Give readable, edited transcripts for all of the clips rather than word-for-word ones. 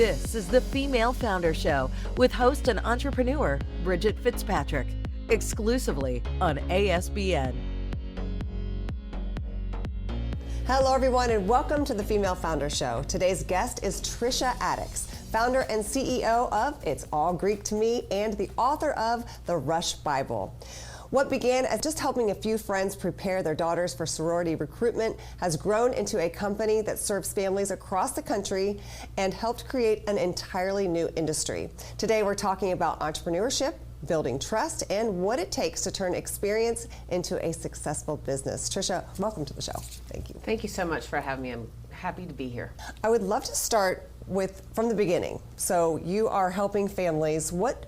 This is the Female Founder Show with host and entrepreneur Bridget Fitzpatrick, exclusively on ASBN. Hello everyone and welcome to the Female Founder Show. Today's guest is Trisha Addicks, founder and CEO of It's All Greek to Me and the author of the Rush Bible. What began as just helping a few friends prepare their daughters for sorority recruitment has grown into a company that serves families across the country and helped create an entirely new industry. Today we're talking about entrepreneurship, building trust, and what it takes to turn experience into a successful business. Trisha, welcome to the show. Thank you. Thank you so much for having me. I'm happy to be here. I would love to start from the beginning. So you are helping families. What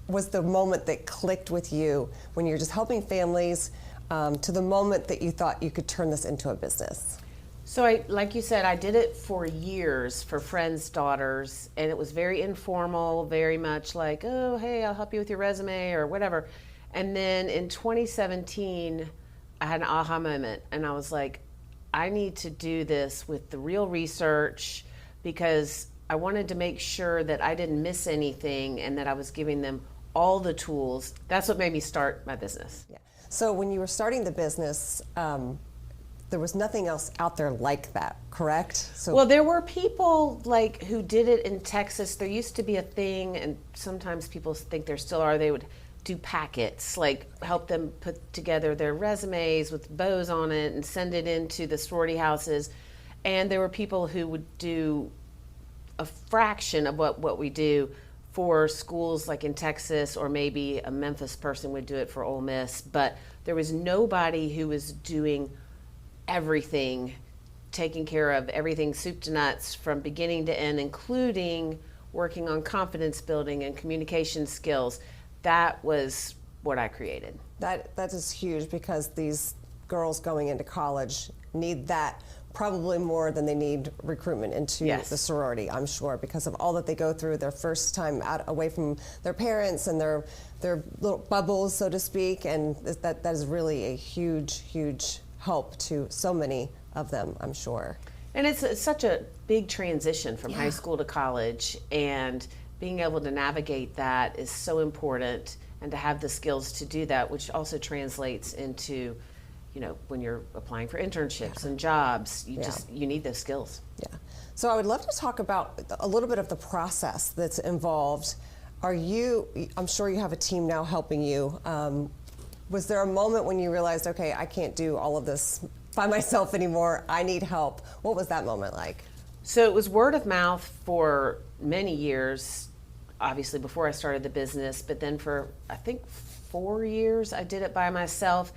was the moment that clicked with you when you're just helping families to the moment that you thought you could turn this into a business? So like you said, I did it for years for friends' daughters, and it was very informal, very much like, oh, hey, I'll help you with your resume or whatever. And then in 2017, I had an aha moment, and I was like, I need to do this with the real research because I wanted to make sure that I didn't miss anything and that I was giving them all the tools. That's what made me start my business. Yeah. So when you were starting the business, there was nothing else out there like that, correct? So well, there were people like who did it in Texas. There used to be a thing, and sometimes people think there still are, they would do packets, like help them put together their resumes with bows on it and send it into the sorority houses. And there were people who would do a fraction of what we do for schools like in Texas, or maybe a Memphis person would do it for Ole Miss, but there was nobody who was doing everything, taking care of everything soup to nuts from beginning to end, including working on confidence building and communication skills. That was what I created. That is huge because these girls going into college need that probably more than they need recruitment into the sorority, I'm sure, because of all that they go through their first time out away from their parents and their little bubbles, so to speak, and that is really a huge help to so many of them, I'm sure. And it's such a big transition from high school to college, and being able to navigate that is so important, and to have the skills to do that, which also translates into, you know, when you're applying for internships and jobs, you need those skills. Yeah. So I would love to talk about a little bit of the process that's involved. I'm sure you have a team now helping you. Was there a moment when you realized, okay, I can't do all of this by myself anymore, I need help? What was that moment like? So it was word of mouth for many years, obviously before I started the business, but then for I think 4 years I did it by myself,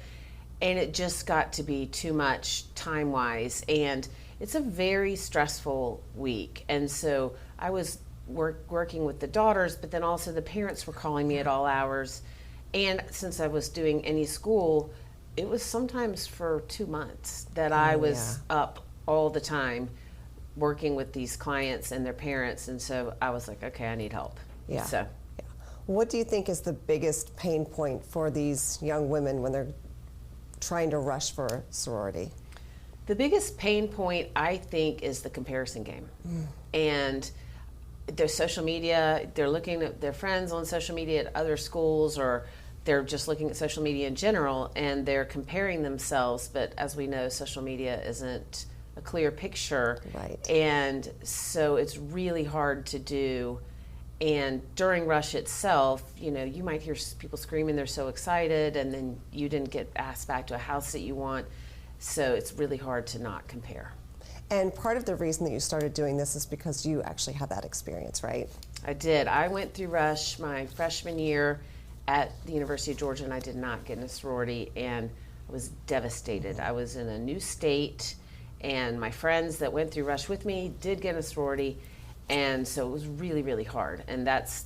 and it just got to be too much time-wise, and it's a very stressful week. And so I was working with the daughters, but then also the parents were calling me at all hours. And since I was doing any school, it was sometimes for 2 months that I was up all the time working with these clients and their parents. And so I was like, okay, I need help. Yeah. So, what do you think is the biggest pain point for these young women when they're trying to rush for a sorority? The biggest pain point, I think, is the comparison game. And their social media, they're looking at their friends on social media at other schools, or they're just looking at social media in general, and they're comparing themselves. But as we know, social media isn't a clear picture. Right. And so it's really hard to do. And during Rush itself, you know, you might hear people screaming, they're so excited, and then you didn't get asked back to a house that you want. So it's really hard to not compare. And part of the reason that you started doing this is because you actually had that experience, right? I did. I went through Rush my freshman year at the University of Georgia, and I did not get in a sorority, and I was devastated. I was in a new state, and my friends that went through Rush with me did get in a sorority, and so it was really, really hard. And that's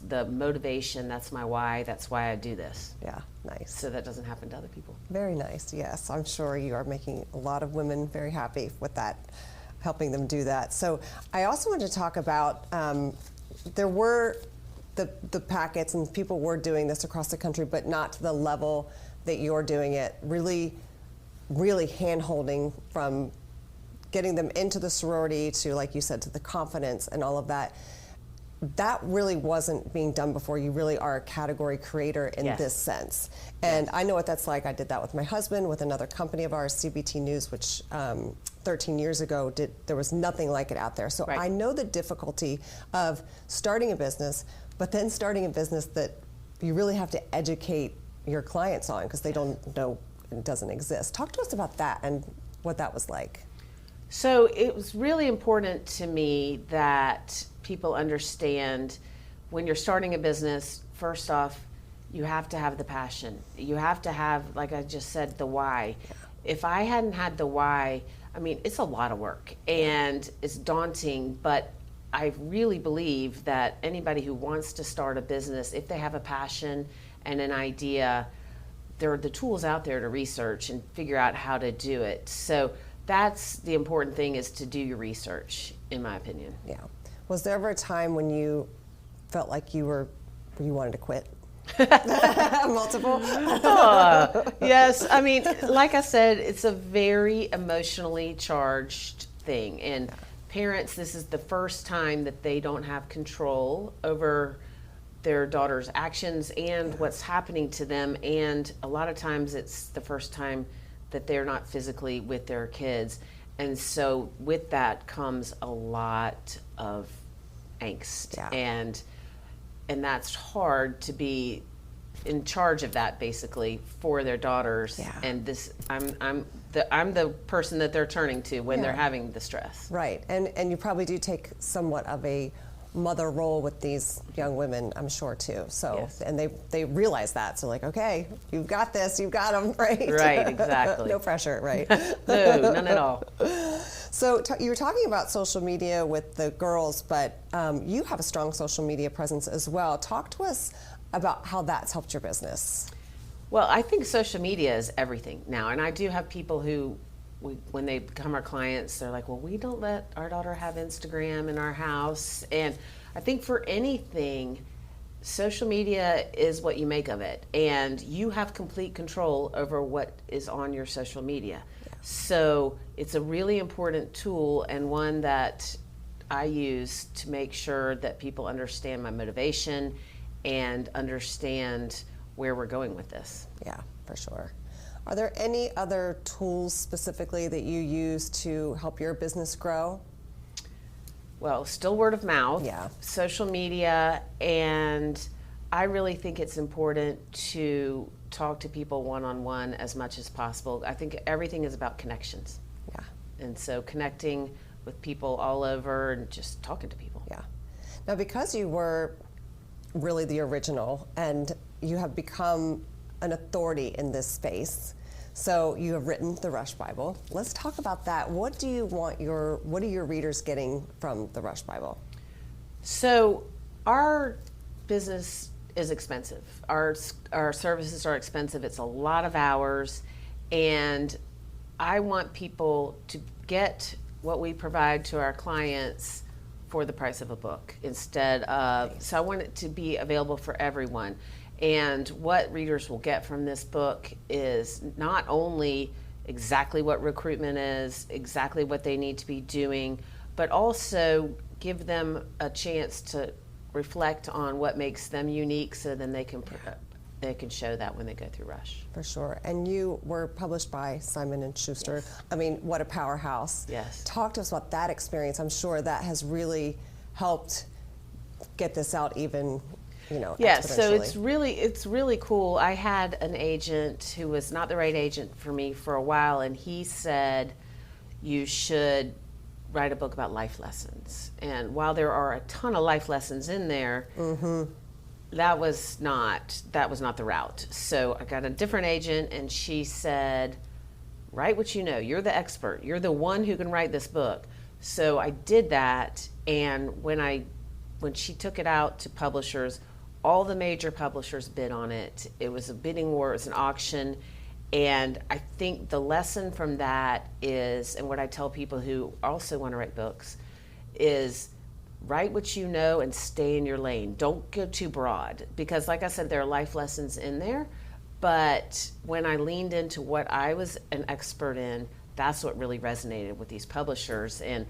the motivation, that's my why, that's why I do this. Yeah, nice. So that doesn't happen to other people. Very nice, yes. I'm sure you are making a lot of women very happy with that, helping them do that. So I also want to talk about, there were the packets, and people were doing this across the country, but not to the level that you're doing it, really hand-holding from getting them into the sorority to, like you said, to the confidence and all of that, that really wasn't being done before. You really are a category creator in this sense. And I know what that's like. I did that with my husband, with another company of ours, CBT News, which 13 years ago, there was nothing like it out there. So I know the difficulty of starting a business, but then starting a business that you really have to educate your clients on because they don't know it doesn't exist. Talk to us about that and what that was like. So it was really important to me that people understand when you're starting a business, first off, you have to have the passion. You have to have, like I just said, the why. If I hadn't had the why, I mean, it's a lot of work and it's daunting, but I really believe that anybody who wants to start a business, if they have a passion and an idea, there are the tools out there to research and figure out how to do it. So that's the important thing, is to do your research, in my opinion. Yeah. Was there ever a time when you felt like you wanted to quit? Multiple? Yes. I mean, like I said, it's a very emotionally charged thing. And parents, this is the first time that they don't have control over their daughter's actions and what's happening to them. And a lot of times it's the first time that they're not physically with their kids. And so with that comes a lot of angst. And that's hard to be in charge of that, basically, for their daughters. And this, I'm the person that they're turning to when they're having the stress. Right. And you probably do take somewhat of a mother role with these young women, I'm sure, too. So, and they realize that. So, like, okay, you've got this, you've got them, right? Right, exactly. No pressure, right? No, none at all. So, you were talking about social media with the girls, but you have a strong social media presence as well. Talk to us about how that's helped your business. Well, I think social media is everything now. And I do have people who, when they become our clients, they're like, well, we don't let our daughter have Instagram in our house. And I think for anything, social media is what you make of it. And you have complete control over what is on your social media. So it's a really important tool, and one that I use to make sure that people understand my motivation and understand where we're going with this. Yeah, for sure. Are there any other tools specifically that you use to help your business grow? Well, still word of mouth, Yeah. social media, and I really think it's important to talk to people one-on-one as much as possible. I think everything is about connections. Yeah. And so connecting with people all over and just talking to people. Yeah. Now, because you were really the original and you have become an authority in this space, so you have written the Rush Bible. Let's talk about that. What are your readers getting from the Rush Bible? So our business is expensive. Our services are expensive. It's a lot of hours, and I want people to get what we provide to our clients for the price of a book instead of, so I want it to be available for everyone. And what readers will get from this book is not only exactly what recruitment is, exactly what they need to be doing, but also give them a chance to reflect on what makes them unique, so then they can show that when they go through Rush. For sure. And you were published by Simon & Schuster. Yes. I mean, what a powerhouse. Yes. Talk to us about that experience. I'm sure that has really helped get this out even, Yeah, so exponentially. it's really cool. I had an agent who was not the right agent for me for a while, and he said, you should write a book about life lessons. And while there are a ton of life lessons in there, that was not the route. So I got a different agent, and she said, write what you know. You're the expert. You're the one who can write this book. So I did that, and when she took it out to publishers, all the major publishers bid on it. It was a bidding war, it was an auction, and I think the lesson from that is, and what I tell people who also want to write books, is write what you know and stay in your lane. Don't go too broad, because like I said, there are life lessons in there, but when I leaned into what I was an expert in, that's what really resonated with these publishers. And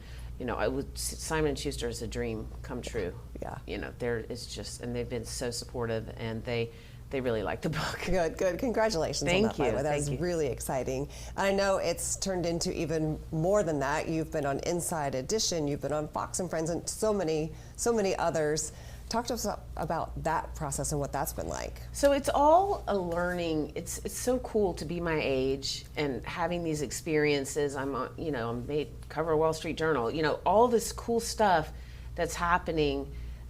Simon & Schuster is a dream come true. Yeah. There is just, and they've been so supportive, and they really like the book. Good. Congratulations on that, by the way. That was really exciting. I know it's turned into even more than that. You've been on Inside Edition, you've been on Fox and Friends, and so many others. Talk to us about that process and what that's been like. So it's all a learning. It's so cool to be my age and having these experiences. I'm on, I'm made cover of Wall Street Journal. All this cool stuff that's happening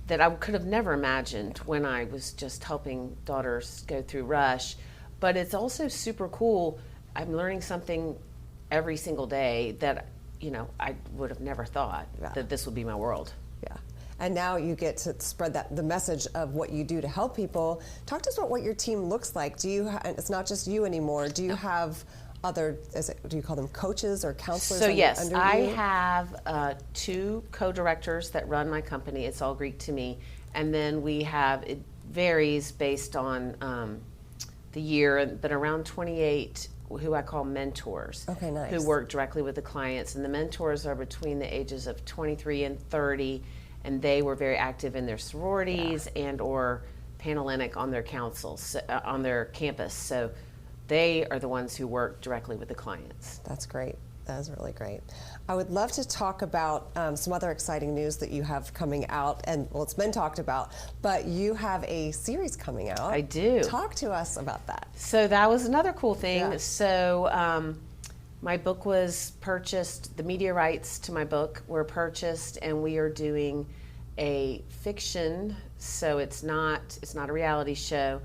that I could have never imagined when I was just helping daughters go through Rush. But it's also super cool. I'm learning something every single day that, I would have never thought that this would be my world. Yeah. And now you get to spread the message of what you do to help people. Talk to us about what your team looks like. It's not just you anymore. Do you have other, do you call them coaches or counselors? So yes, I have 2 co-directors that run my company. It's all Greek to me. And then it varies based on the year, but around 28 who I call mentors. Okay, nice. Who work directly with the clients. And the mentors are between the ages of 23 and 30. And they were very active in their sororities and or Panhellenic on their councils, on their campus. So they are the ones who work directly with the clients. That's great. That is really great. I would love to talk about some other exciting news that you have coming out. And, well, it's been talked about, but you have a series coming out. I do. Talk to us about that. So that was another cool thing. Yeah. So my book was purchased, the media rights to my book were purchased, and we are doing a fiction, so it's not a reality show,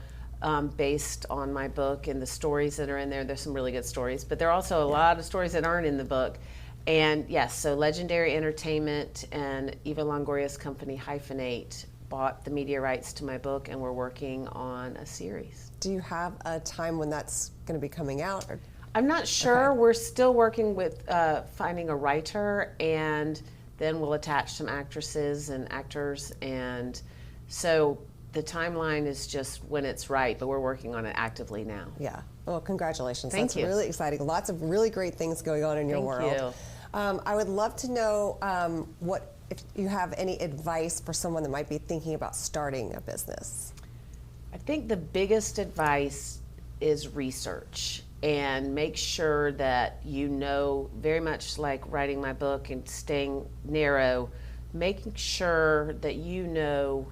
based on my book and the stories that are in there. There's some really good stories, but there are also a lot of stories that aren't in the book. And yes, so Legendary Entertainment and Eva Longoria's company, Hyphenate, bought the media rights to my book, and we're working on a series. Do you have a time when that's going to be coming out? Or? I'm not sure. Okay. We're still working with finding a writer, and then we'll attach some actresses and actors. And so the timeline is just when it's right, but we're working on it actively now. Yeah. Well, congratulations. Thank you. That's really exciting. Lots of really great things going on in your world. Thank you. I would love to know if you have any advice for someone that might be thinking about starting a business. I think the biggest advice is research. And make sure that very much like writing my book and staying narrow, making sure that you know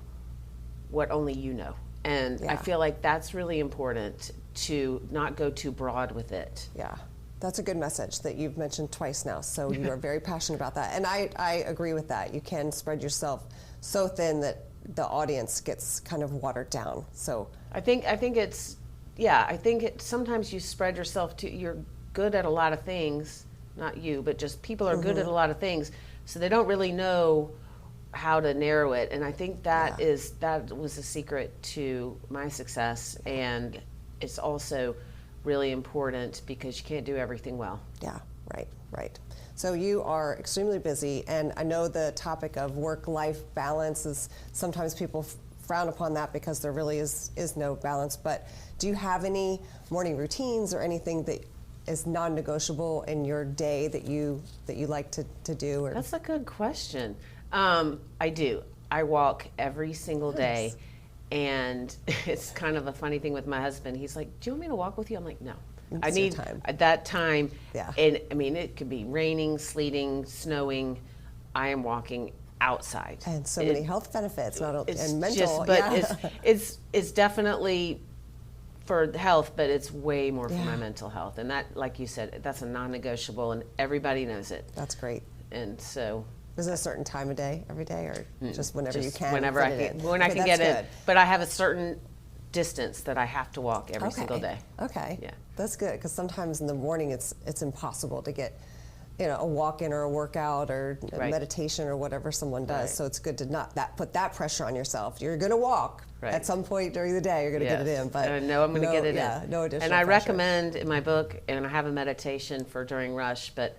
what only you know. And I feel like that's really important, to not go too broad with it. Yeah, that's a good message that you've mentioned twice now. So you are very passionate about that. And I agree with that. You can spread yourself so thin that the audience gets kind of watered down. So I think it's, I think sometimes you spread yourself you're good at a lot of things, not you, but just people are good at a lot of things, so they don't really know how to narrow it. And I think that was the secret to my success, and it's also really important because you can't do everything well. Yeah, right. So you are extremely busy, and I know the topic of work-life balance is sometimes people frown upon that because there really is no balance, but do you have any morning routines or anything that is non-negotiable in your day that you like to do? Or? That's a good question. I do. I walk every single day, and it's kind of a funny thing with my husband. He's like, "Do you want me to walk with you?" I'm like, "No." I need time. At that time, and I mean, it could be raining, sleeting, snowing. I am walking outside, and so many health benefits, and mental. Just, but it's definitely for health, but it's way more for my mental health. And that, like you said, that's a non-negotiable, and everybody knows it. That's great. And so, is it a certain time of day every day, or just whenever you can? Whenever I can, when I can get in. But I have a certain distance that I have to walk every single day. Okay. Yeah. That's good, because sometimes in the morning it's impossible to get, a walk-in or a workout or a meditation or whatever someone does. So it's good to not put that pressure on yourself. You're going to walk at some point during the day. You're going to get it in, but I know I'm going to get it in. No additional And I pressure. recommend in my book, and I have a meditation for during Rush, but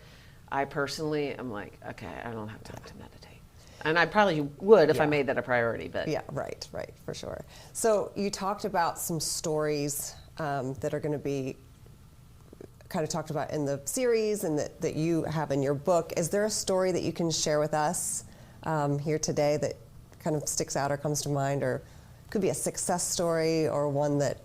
I personally am like, okay, I don't have time to meditate. And I probably would if I made that a priority, but right, for sure. So you talked about some stories that are going to be kind of talked about in the series and that you have in your book. Is there a story that you can share with us here today that kind of sticks out or comes to mind, or could be a success story or one that...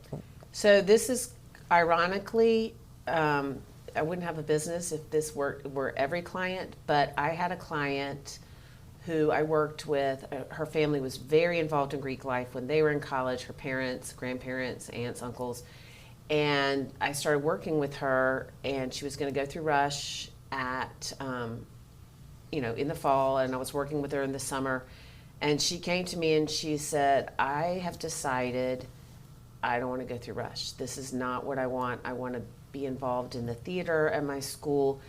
So this is, ironically, I wouldn't have a business if this were every client, but I had a client who I worked with. Her family was very involved in Greek life when they were in college, her parents, grandparents, aunts, uncles. And I started working with her, and she was going to go through Rush at, in the fall, and I was working with her in the summer. And she came to me and she said, I have decided I don't want to go through Rush. This is not what I want. I want to be involved in the theater at my school.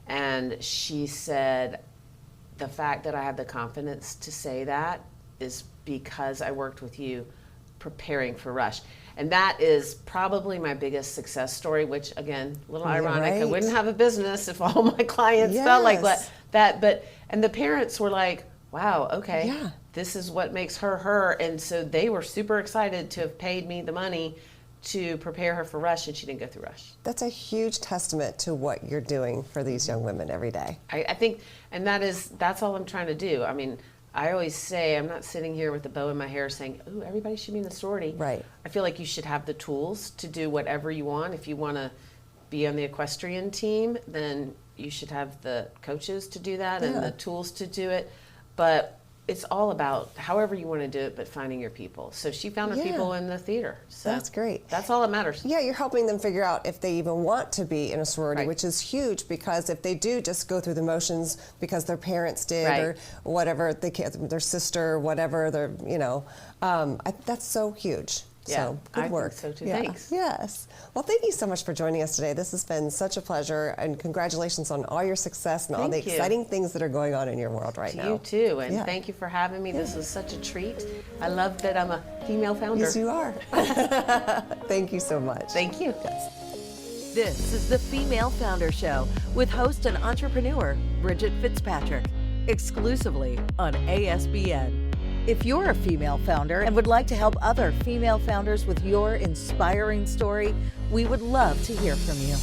And she said, the fact that I have the confidence to say that is because I worked with you preparing for Rush. And that is probably my biggest success story, which, again, a little ironic. Right. I wouldn't have a business if all my clients felt like that. And the parents were like, wow, okay, this is what makes her her. And so they were super excited to have paid me the money to prepare her for Rush, and she didn't go through Rush. That's a huge testament to what you're doing for these young women every day. I think, and that's all I'm trying to do. I mean, I always say, I'm not sitting here with a bow in my hair saying, ooh, everybody should be in the sorority. Right. I feel like you should have the tools to do whatever you want. If you want to be on the equestrian team, then you should have the coaches to do that and the tools to do it. But it's all about however you want to do it, but finding your people. So she found her people in the theater. So that's great. That's all that matters. Yeah, you're helping them figure out if they even want to be in a sorority, which is huge, because if they do just go through the motions because their parents did or whatever, their sister, whatever, that's so huge. Yeah, so good work. I think so too. Yeah. Thanks. Yes. Well, thank you so much for joining us today. This has been such a pleasure, and congratulations on all your success and all the exciting things that are going on in your world right now. You too, and thank you for having me. This was such a treat. I love that I'm a female founder. Yes, you are. Thank you so much. Thank you. Yes. This is the Female Founder Show with host and entrepreneur Bridget Fitzpatrick, exclusively on ASBN. If you're a female founder and would like to help other female founders with your inspiring story, we would love to hear from you.